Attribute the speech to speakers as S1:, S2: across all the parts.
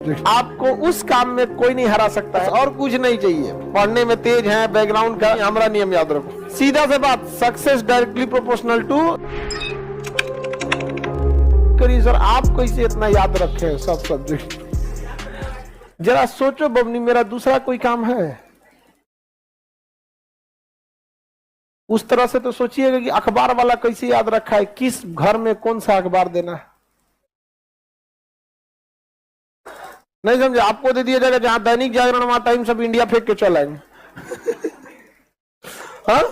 S1: आपको उस काम में कोई नहीं हरा सकता है और कुछ नहीं चाहिए। पढ़ने में तेज है, बैकग्राउंड का हमारा नियम याद रखो। सीधा से बात, सक्सेस डायरेक्टली प्रोपोर्शनल टू। करिए सर, आप कैसे इतना याद रखे सब सब्जेक्ट? जरा सोचो बबनी, मेरा दूसरा कोई काम है? उस तरह से तो सोचिएगा कि अखबार वाला कैसे याद रखा है, किस घर में कौन सा अखबार देना है। नहीं समझे? आपको दे दिया जाएगा जहां दैनिक जागरण वहां टाइम्स ऑफ इंडिया फेंक के चल आएंगे। हाँ,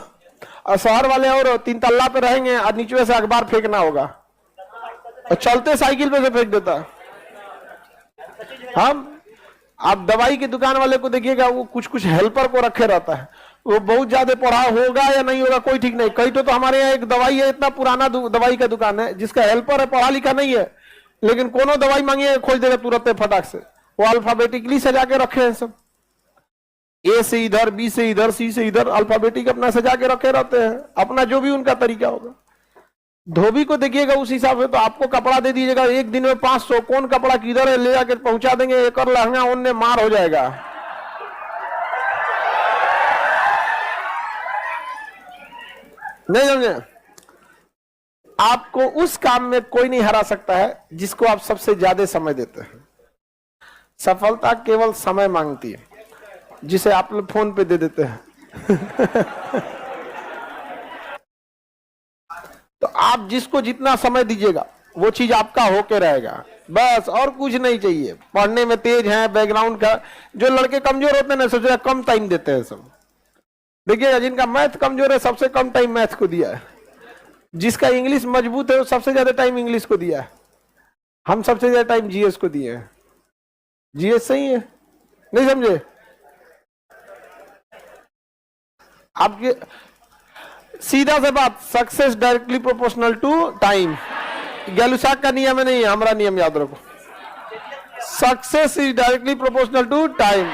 S1: और शहर वाले और 3 तल्ला पे रहेंगे और नीचे से अखबार फेंकना होगा और चलते साइकिल पे से फेंक देता। हम आप दवाई की दुकान वाले को देखिएगा, वो कुछ कुछ हेल्पर को रखे रहता है। वो बहुत ज्यादा पढ़ा होगा या नहीं होगा कोई ठीक नहीं। कई तो हमारे यहाँ एक दवाई है, इतना पुराना दवाई का दुकान है जिसका हेल्पर है, पढ़ा लिखा नहीं है, लेकिन कोनो दवाई मांगिए खोज देगा तुरंत फटाक से। वो अल्फाबेटिकली सजा के रखे हैं सब, ए से इधर, बी से इधर, सी से इधर, अल्फाबेटिक अपना सजा के रखे रहते हैं, अपना जो भी उनका तरीका होगा। धोबी को देखिएगा उस हिसाब से, तो आपको कपड़ा दे दीजिएगा एक दिन में 500, कौन कपड़ा किधर है ले जाकर पहुंचा देंगे, एक और लहंगा उनने मार हो जाएगा। नहीं समझे? आपको उस काम में कोई नहीं हरा सकता है जिसको आप सबसे ज्यादा समय देते हैं। सफलता केवल समय मांगती है, जिसे आप लोग फोन पे दे देते हैं। तो आप जिसको जितना समय दीजिएगा वो चीज आपका होके रहेगा, बस और कुछ नहीं चाहिए। पढ़ने में तेज है, बैकग्राउंड का, जो लड़के कमजोर होते हैं ना, सोचा कम टाइम देते हैं सब। देखिएगा जिनका मैथ कमजोर है सबसे कम टाइम मैथ को दिया है, जिसका इंग्लिश मजबूत है वो सबसे ज्यादा टाइम इंग्लिश को दिया है। हम सबसे ज्यादा टाइम जीएस को दिए हैं। जीएस सही है, नहीं समझे? आपके सीधा से बात, success directly proportional to time. Gay Lussac का नियम नहीं है, हमारा नियम याद रखो। Success is directly proportional to time.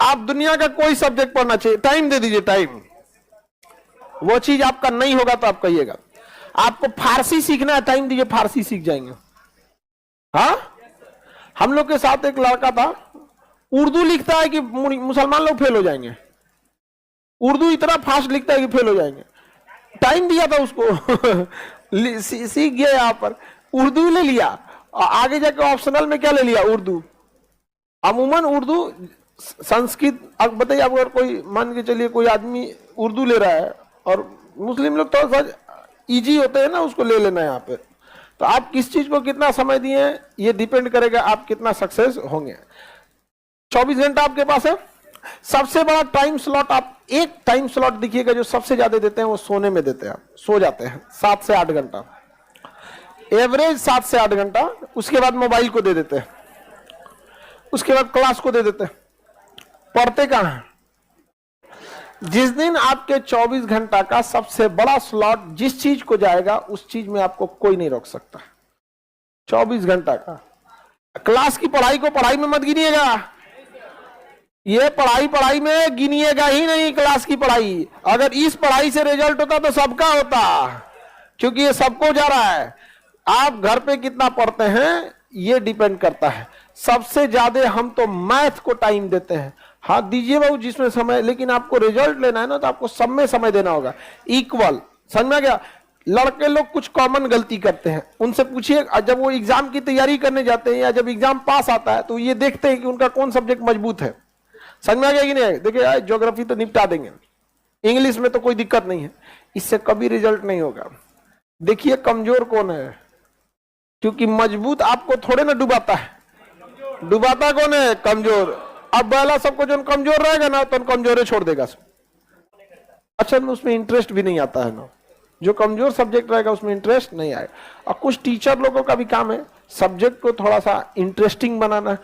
S1: आप दुनिया का कोई सब्जेक्ट पढ़ना चाहिए, टाइम दे दीजिए, टाइम। वो चीज आपका नहीं होगा तो आप कहिएगा। आपको फारसी सीखना है, टाइम दीजिए, फारसी सीख जाएंगे। हाँ, हम लोग के साथ एक लड़का था, उर्दू लिखता है कि मुसलमान लोग फेल हो जाएंगे। उर्दू इतना फास्ट लिखता है कि फेल हो जाएंगे। टाइम दिया था उसको सीख गया, यहाँ पर उर्दू ले लिया और आगे जाकर ऑप्शनल में क्या ले लिया, उर्दू। अमूमन उर्दू, संस्कृत, अब बताइए आप, अगर कोई मान के चलिए कोई आदमी उर्दू ले रहा है और मुस्लिम लोग तो इजी होते हैं ना, उसको ले लेना है यहाँ पे। तो आप किस चीज को कितना समय दिए ये डिपेंड करेगा आप कितना सक्सेस होंगे। 24 घंटा आपके पास है। सबसे बड़ा टाइम स्लॉट, आप एक टाइम स्लॉट देखिएगा जो सबसे ज्यादा देते हैं वो सोने में देते हैं। आप सो जाते हैं 7 से 8 घंटा, एवरेज 7 से 8 घंटा। उसके बाद मोबाइल को दे देते हैं, उसके बाद क्लास को दे देते हैं। पढ़ते कहां हैं? जिस दिन आपके 24 घंटा का सबसे बड़ा स्लॉट जिस चीज को जाएगा उस चीज में आपको कोई नहीं रोक सकता। 24 घंटा का क्लास की पढ़ाई को पढ़ाई में मत गिनिएगा, ये पढ़ाई में गिनिएगा ही नहीं। क्लास की पढ़ाई, अगर इस पढ़ाई से रिजल्ट होता तो सबका होता, क्योंकि ये सबको जा रहा है। आप घर पे कितना पढ़ते हैं ये डिपेंड करता है। सबसे ज्यादा हम तो मैथ को टाइम देते हैं। हाँ दीजिए बाबू जिसमें समय, लेकिन आपको रिजल्ट लेना है ना तो आपको सब में समय देना होगा, इक्वल। समझ में गया? लड़के लोग कुछ कॉमन गलती करते हैं, उनसे पूछिए, जब वो एग्जाम की तैयारी करने जाते हैं या जब एग्जाम पास आता है तो ये देखते हैं कि उनका कौन सब्जेक्ट मजबूत है। समझ में आ गया कि नहीं? देखिए ज्योग्राफी तो निपटा देंगे, इंग्लिश में तो कोई दिक्कत नहीं है, इससे कभी रिजल्ट नहीं होगा। देखिए कमजोर कौन है, क्योंकि मजबूत आपको थोड़े ना डुबाता है, डुबाता कौन है? कमजोर। अब पहला सबको जो कमजोर रहेगा ना तो कमजोर छोड़ देगा सब। अच्छा, उसमें इंटरेस्ट भी नहीं आता है ना, जो कमजोर सब्जेक्ट रहेगा उसमें इंटरेस्ट नहीं आएगा। और कुछ टीचर लोगों का भी काम है सब्जेक्ट को थोड़ा सा इंटरेस्टिंग बनाना।